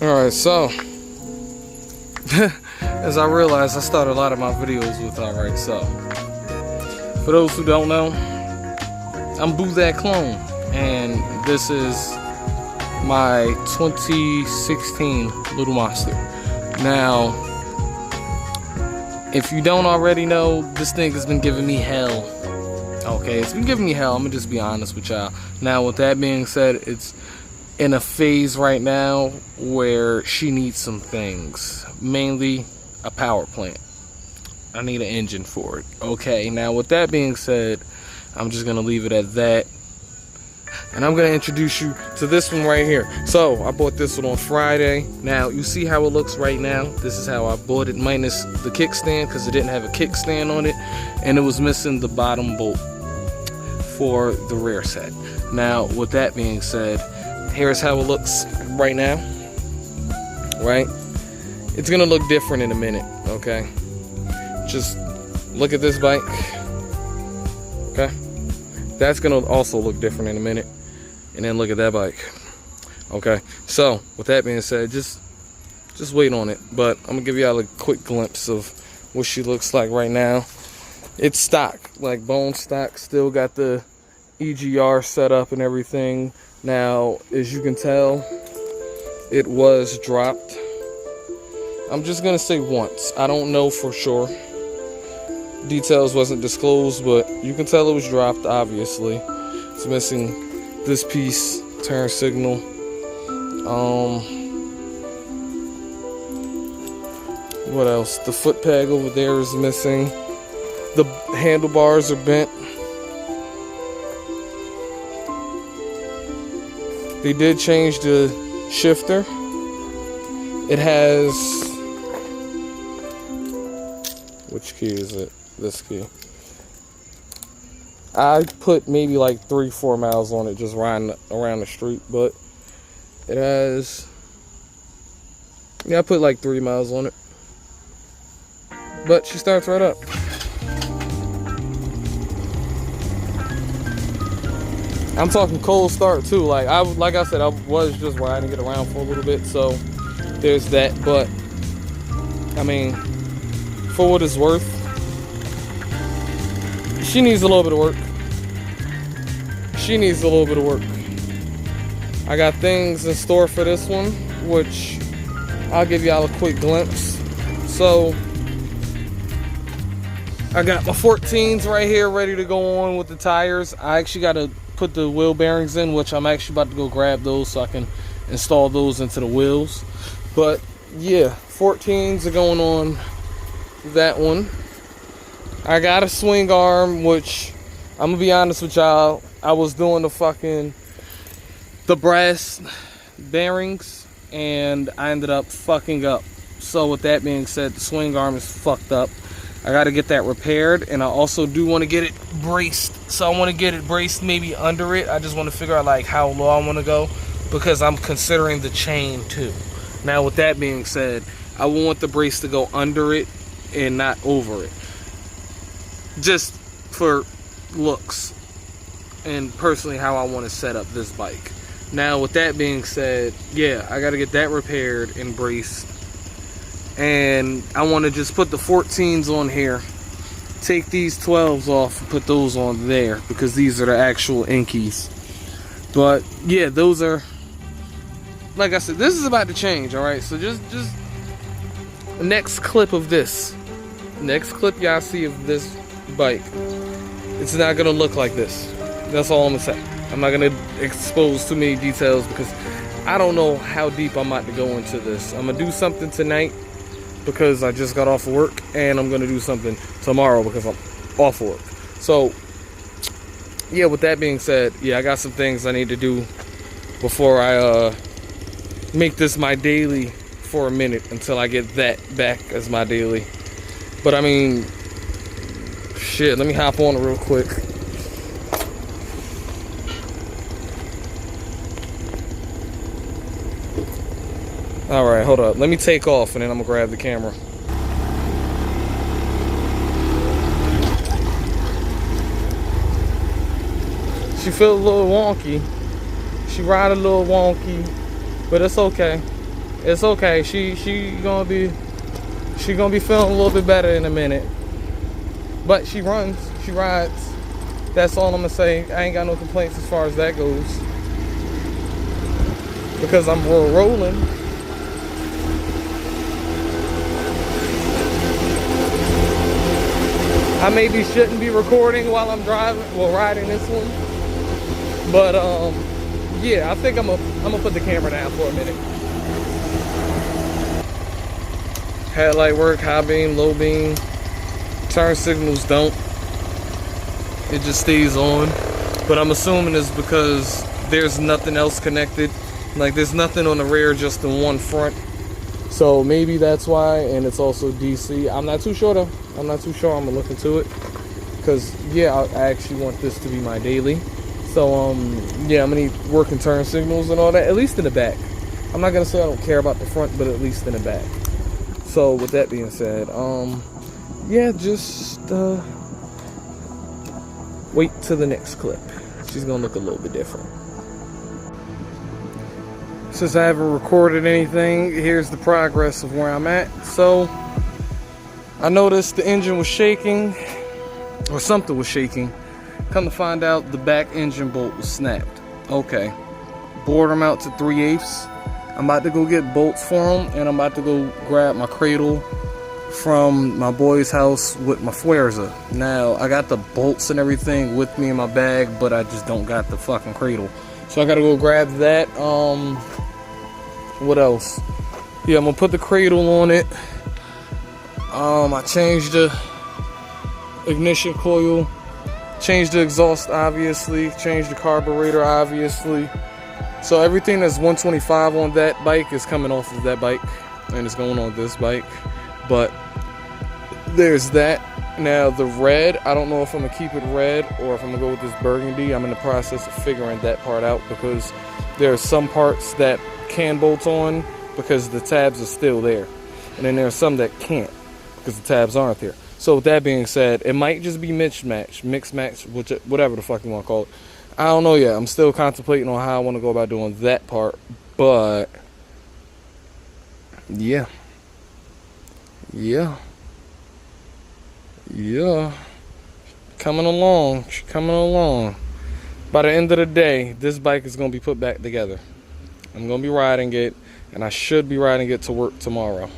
Alright, so as I realized, I started a lot of my videos with alright, so for those who don't know, I'm Boo That Clone, and this is my 2016 Little Monster. Now, if you don't already know, this thing has been giving me hell. Okay, it's been giving me hell, I'm gonna just be honest with y'all. Now, with that being said, it's in a phase right now where she needs some things, mainly a power plant. I need an engine for it. Okay, now with that being said, I'm just gonna leave it at that, and I'm gonna introduce you to this one right here. So I bought this one on Friday. Now you see how it looks right now. This is how I bought it, minus the kickstand, because it didn't have a kickstand on it, and it was missing the bottom bolt for the rear set. Now with that being said, here's how it looks right now, right? It's gonna look different in a minute, okay? Just look at this bike, okay? That's gonna also look different in a minute. And then look at that bike, okay? So, with that being said, just wait on it. But I'm gonna give y'all a quick glimpse of what she looks like right now. It's stock, like bone stock, still got the EGR set up and everything. Now, as you can tell, it was dropped. I'm just gonna say once. I don't know for sure. Details wasn't disclosed, but you can tell it was dropped, obviously. It's missing this piece, turn signal. What else? The foot peg over there is missing. The handlebars are bent. They did change the shifter. It has, which key is it? This key. I put maybe like 3-4 miles on it just riding around the street, but it has, yeah, I put like 3 miles on it. But she starts right up. I'm talking cold start too. Like I said, I was just riding it around for a little bit, so there's that. But I mean, for what it's worth, she needs a little bit of work. She needs a little bit of work. I got things in store for this one, which I'll give y'all a quick glimpse. So I got my 14s right here ready to go on with the tires. I actually got to put the wheel bearings in, which I'm actually about to go grab those so I can install those into the wheels. But yeah, 14s are going on that one. I got a swing arm, which I'm gonna be honest with y'all, I was doing the brass bearings and I ended up fucking up. So with that being said, the swing arm is fucked up. I got to get that repaired, and I also do want to get it braced. So I want to get it braced maybe under it. I just want to figure out like how low I want to go, because I'm considering the chain too. Now with that being said, I want the brace to go under it and not over it, just for looks and personally how I want to set up this bike. Now with that being said, yeah, I got to get that repaired and braced. And I want to just put the 14s on here, take these 12s off and put those on there, because these are the actual Inkies. But yeah, those are, like I said, this is about to change. All right, so just next clip of this, next clip y'all see of this bike, it's not gonna look like this. That's all I'm gonna say. I'm not gonna expose too many details because I don't know how deep I'm about to go into this. I'm gonna do something tonight because I just got off of work, and I'm gonna do something tomorrow because I'm off of work. So yeah, with that being said, yeah, I got some things I need to do before I make this my daily for a minute, until I get that back as my daily. But I mean, shit, let me hop on it real quick. Alright, hold up. Let me take off and then I'm gonna grab the camera. She feels a little wonky. She ride a little wonky, but it's okay. It's okay. She gonna be feeling a little bit better in a minute. But she runs, she rides. That's all I'm gonna say. I ain't got no complaints as far as that goes. Because I'm rolling. I maybe shouldn't be recording while I'm riding this one. But yeah, I think I'm gonna put the camera down for a minute. Headlight work, high beam, low beam. Turn signals don't. It just stays on. But I'm assuming it's because there's nothing else connected. Like there's nothing on the rear, just the one front. So maybe that's why, and it's also DC. I'm not too sure though. I'm not too sure. I'm gonna look into it. Cause yeah, I actually want this to be my daily. So yeah, I'm gonna need working turn signals and all that, at least in the back. I'm not gonna say I don't care about the front, but at least in the back. So with that being said, yeah, just wait till the next clip. She's gonna look a little bit different. Since I haven't recorded anything, here's the progress of where I'm at. So I noticed the engine was shaking, or something was shaking. Come to find out, the back engine bolt was snapped. Okay, bored them out to 3/8. I'm about to go get bolts for them, and I'm about to go grab my cradle from my boy's house with my Fuerza. Now, I got the bolts and everything with me in my bag, but I just don't got the fucking cradle. So I gotta go grab that. What else? Yeah, I'm gonna put the cradle on it. I changed the ignition coil, changed the exhaust obviously, changed the carburetor obviously. So everything that's 125 on that bike is coming off of that bike, and it's going on this bike. But there's that. Now the red, I don't know if I'm gonna keep it red or if I'm gonna go with this burgundy. I'm in the process of figuring that part out, because there are some parts that can bolt on because the tabs are still there, and then there are some that can't because the tabs aren't there. So with that being said, it might just be mixed match, whatever the fuck you want to call it. I don't know yet. I'm still contemplating on how I want to go about doing that part, but yeah, coming along. By the end of the day, this bike is going to be put back together. I'm going to be riding it, and I should be riding it to work tomorrow.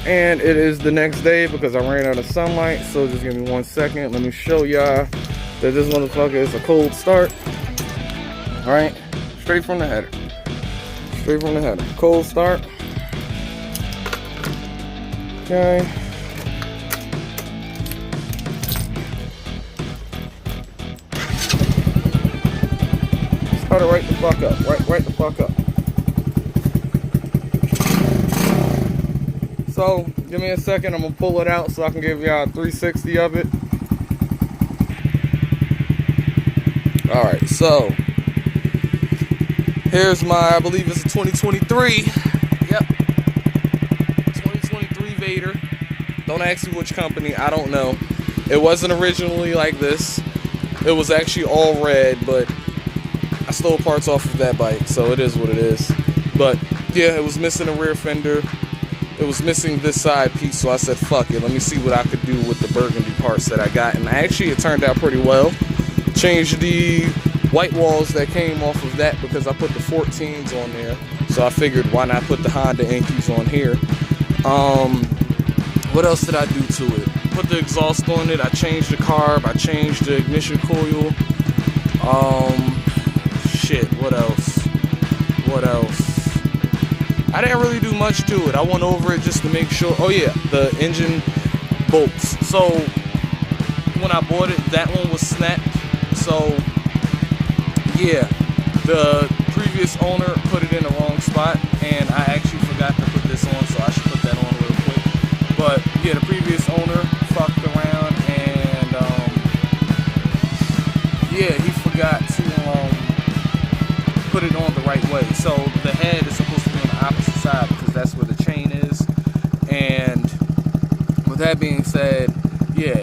And it is the next day because I ran out of sunlight, so just give me 1 second. Let me show y'all that this motherfucker is a cold start. Alright, straight from the header. Cold start. Okay. Start it right the fuck up. Right the fuck up. So, give me a second. I'm gonna pull it out so I can give y'all a 360 of it. Alright, so here's my, I believe it's a 2023. Yep. 2023 Vader. Don't ask me which company, I don't know. It wasn't originally like this. It was actually all red, but I stole parts off of that bike, so it is what it is. But yeah, it was missing a rear fender. It was missing this side piece, so I said, fuck it. Let me see what I could do with the burgundy parts that I got. And actually, it turned out pretty well. Changed the white walls that came off of that because I put the 14s on there. So I figured, why not put the Honda Inkies on here? What else did I do to it? Put the exhaust on it. I changed the carb. I changed the ignition coil. Shit, what else? I didn't really do much to it. I went over it just to make sure. Oh yeah, the engine bolts. So when I bought it, that one was snapped. So yeah, the previous owner put it in the wrong spot, and I actually forgot to put this on, so I should put that on real quick. But yeah, the previous owner fucked around, and yeah, he forgot to put it on the right way. So the head is supposed to be on the opposite side because that's where the chain is. And with that being said, yeah,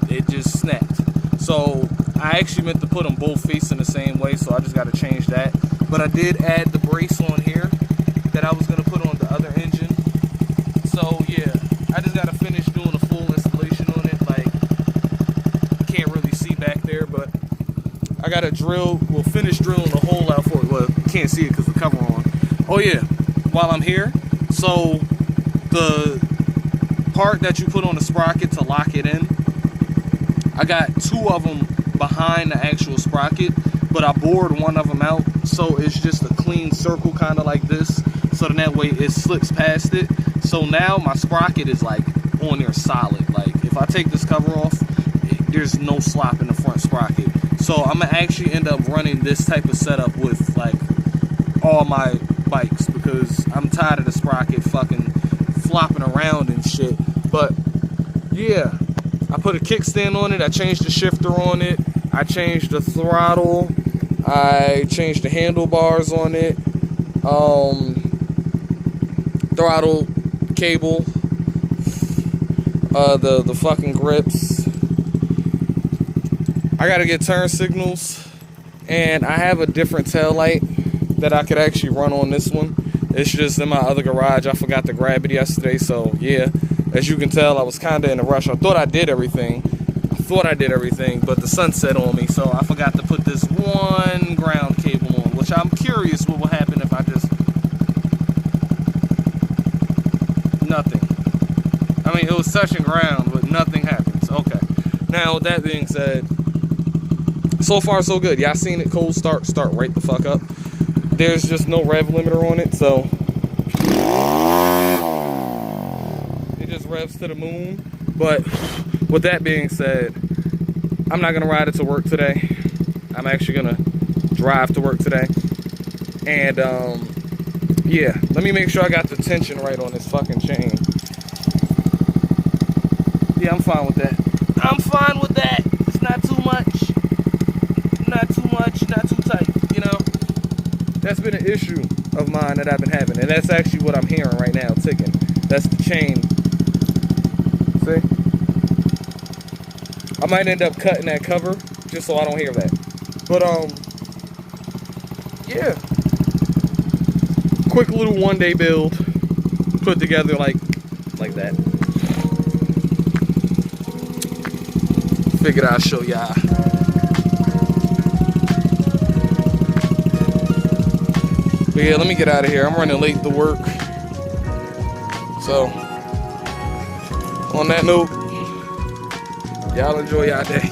it just snapped. So I actually meant to put them both facing the same way, so I just got to change that. But I did add the brace on here that I was going to put on the other engine. So yeah, I just got to finish doing a full installation on it. Like, can't really see back there, but I got to drill, we'll finish drilling a hole out for it. Well, can't see it because the cover on. Oh yeah, while I'm here, so the part that you put on the sprocket to lock it in, I got 2 of them behind the actual sprocket, but I bored one of them out, so it's just a clean circle kind of like this, so then that way it slips past it. So now my sprocket is like on there solid. Like if I take this cover off, there's no slop in the front sprocket. So I'm gonna actually end up running this type of setup with like all my bikes, because I'm tired of the sprocket fucking flopping around and shit. But yeah, I put a kickstand on it, I changed the shifter on it, I changed the throttle, I changed the handlebars on it, throttle cable, the fucking grips. I gotta get turn signals, and I have a different tail light that I could actually run on this one. It's just in my other garage. I forgot to grab it yesterday, so yeah. As you can tell, I was kind of in a rush. I thought I did everything, but the sun set on me, so I forgot to put this one ground cable on, which I'm curious what will happen if I just... Nothing. I mean, it was touching ground, but nothing happens. Okay. Now, with that being said, so far so good. Y'all seen it, cold start right the fuck up. There's just no rev limiter on it, so it just revs to the moon. But with that being said, I'm not gonna ride it to work today. I'm actually gonna drive to work today. And yeah, let me make sure I got the tension right on this fucking chain. Yeah, I'm fine with that. I'm fine with that. It's not too much, not too tight, you know. That's been an issue of mine that I've been having, and that's actually what I'm hearing right now, ticking. That's the chain. See? I might end up cutting that cover just so I don't hear that. But yeah. Quick little one-day build put together like that. Figured I'll show y'all. But yeah, let me get out of here. I'm running late to work. So, on that note, y'all enjoy y'all day.